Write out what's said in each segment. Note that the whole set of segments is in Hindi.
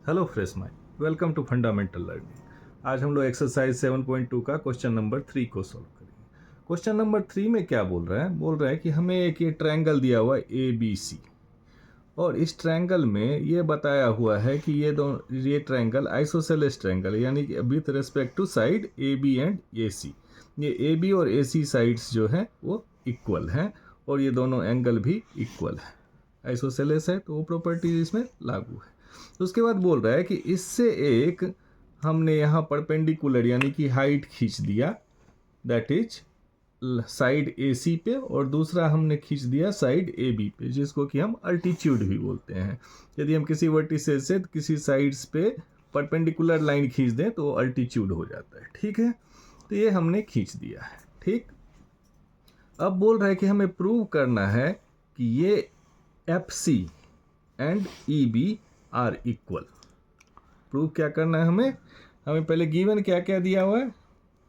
Hello fresh mind, welcome to fundamental learning. आज हम लोग एक्सरसाइज 7.2 का क्वेश्चन नंबर 3 को सॉल्व करेंगे। क्वेश्चन नंबर 3 में क्या बोल रहा है कि हमें एक ये ट्रायंगल दिया हुआ है ABC, और इस ट्रायंगल में ये बताया हुआ है कि ये ट्रायंगल आइसोसेलेस ट्रायंगल है, यानी कि with respect to side AB and AC। ये AB और AC साइड्स जो है वो इक्वल हैं और ये दोनों एंगल भी इक्वल है। आइसोसेलेस है तो वो प्रॉपर्टी इसमें लागू है। तो उसके बाद बोल रहा है कि इससे एक हमने यहाँ परपेंडिकुलर यानी कि हाइट खींच दिया, दैट इज साइड AC पे, और दूसरा हमने खींच दिया साइड AB पे, जिसको कि हम अल्टीट्यूड भी बोलते हैं। यदि हम किसी वर्टिसेस से किसी साइड्स पे परपेंडिकुलर लाइन खींच दें तो अल्टीट्यूड हो जाता है। ठीक है, तो ये हमने खींच दिया है। ठीक, अब बोल रहा है कि हमें प्रूव करना है कि ये FC and EB are equal. Prove क्या करना है हमें पहले गिवन क्या क्या दिया हुआ है।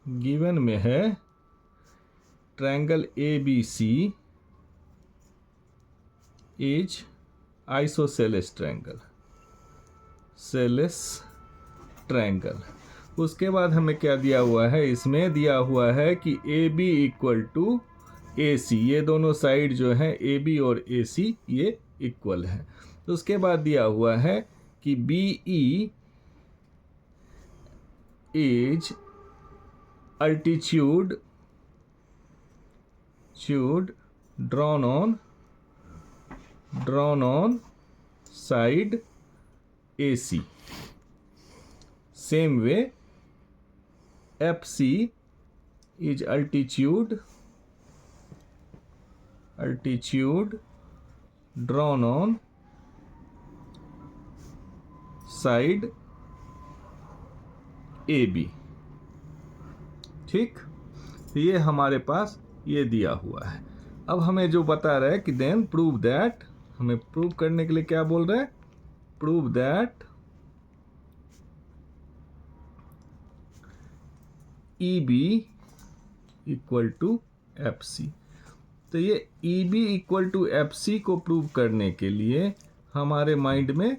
गिवन में है triangle ABC is isosceles triangle. उसके बाद हमें क्या दिया हुआ है, इसमें दिया हुआ है कि AB इक्वल टू AC, ये दोनों साइड जो है AB और AC ये इक्वल है। तो उसके बाद दिया हुआ है कि BE is altitude drawn on side AC. Same way FC is altitude drawn on side AB. ठीक, ये हमारे पास ये दिया हुआ है। अब हमें जो बता रहा है कि देन प्रूव दैट, हमें प्रूव करने के लिए क्या बोल रहा है, prove that EB equal to FC। तो ये EB इक्वल टू FC को प्रूव करने के लिए हमारे माइंड में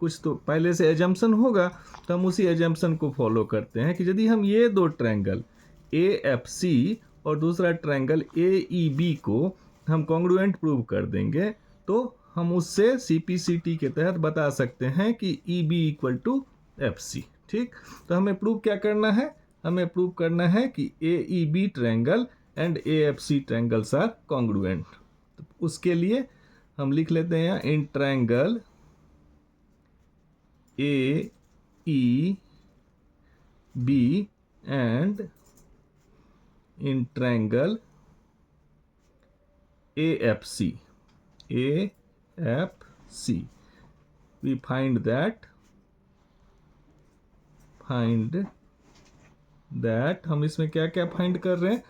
कुछ तो पहले से एजम्पशन होगा, तो हम उसी एजम्पशन को फॉलो करते हैं कि यदि हम ये दो ट्रायंगल AFC और दूसरा ट्रायंगल AEB को हम कॉन्ग्रुएंट प्रूव कर देंगे तो हम उससे CPCT के तहत बता सकते हैं कि EB इक्वल टू FC। ठीक, तो हमें प्रूव क्या करना है, हमें प्रूव करना है कि AEB triangle and AFC triangles are congruent. तो उसके लिए हम लिख लेते हैं in triangle AEB and in triangle AFC we find that हम इसमें क्या क्या फाइंड कर रहे हैं।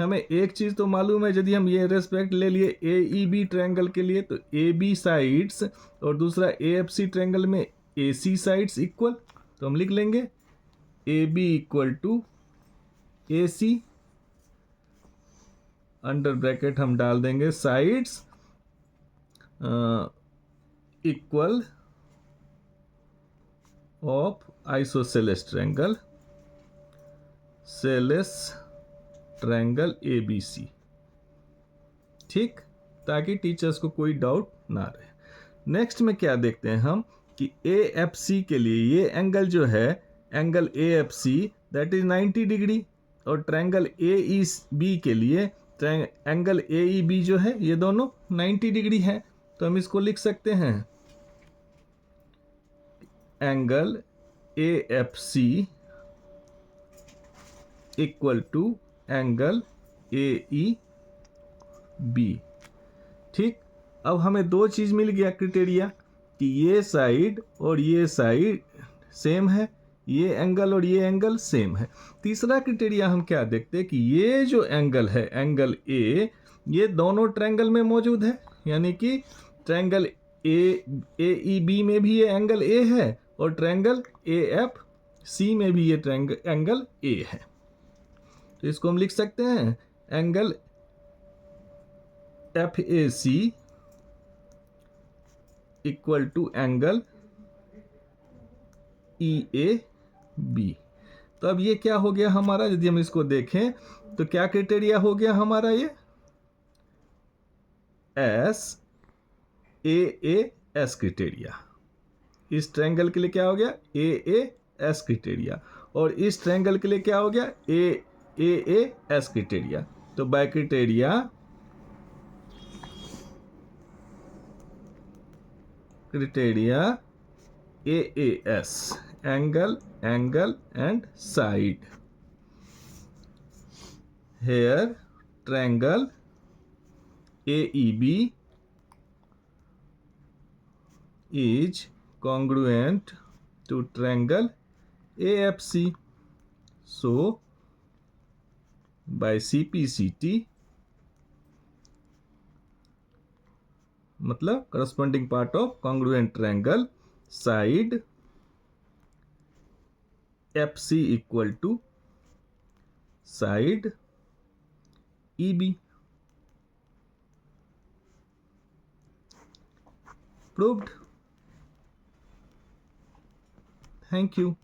हमें एक चीज तो मालूम है, यदि हम ये रेस्पेक्ट ले लिए AEB ट्रायंगल के लिए तो AB साइड्स और दूसरा AFC ट्रायंगल में AC साइड्स इक्वल, तो हम लिख लेंगे AB equal to AC, under bracket हम डाल देंगे sides equal of isosceles triangle ABC। ठीक, ताकि टीचर्स को कोई डाउट ना रहे। नेक्स्ट में क्या देखते हैं हम कि AFC के लिए ये एंगल जो है, angle AFC that is 90 degree, और ट्रायंगल AEB के लिए एंगल AEB जो है ये दोनों 90 डिग्री है। तो हम इसको लिख सकते हैं angle AFC equal to angle AEB। ठीक, अब हमें दो चीज मिल गया क्राइटेरिया कि ये साइड और ये साइड सेम है, ये एंगल और ये एंगल सेम है। तीसरा क्राइटेरिया हम क्या देखते हैं कि ये जो एंगल है एंगल A, ये दोनों ट्रायंगल में मौजूद है, यानी कि ट्रायंगल AEB में भी ये एंगल A है और ट्रायंगल AFC में भी ये एंगल A है। तो इसको हम लिख सकते हैं angle FAC equal to angle EAB। तो अब ये क्या हो गया हमारा, यदि हम इसको देखें तो क्या क्राइटेरिया हो गया हमारा, ये SAAS क्राइटेरिया। इस ट्रायंगल के लिए क्या हो गया, AAS क्राइटेरिया, और इस ट्रायंगल के लिए क्या हो गया, AAS क्राइटेरिया। तो by criteria AAS, angle, angle and side. Here triangle AEB is congruent to triangle AFC. So by CPCT, मतलब corresponding part of congruent triangle, side FC equal to side EB. Proved. Thank you.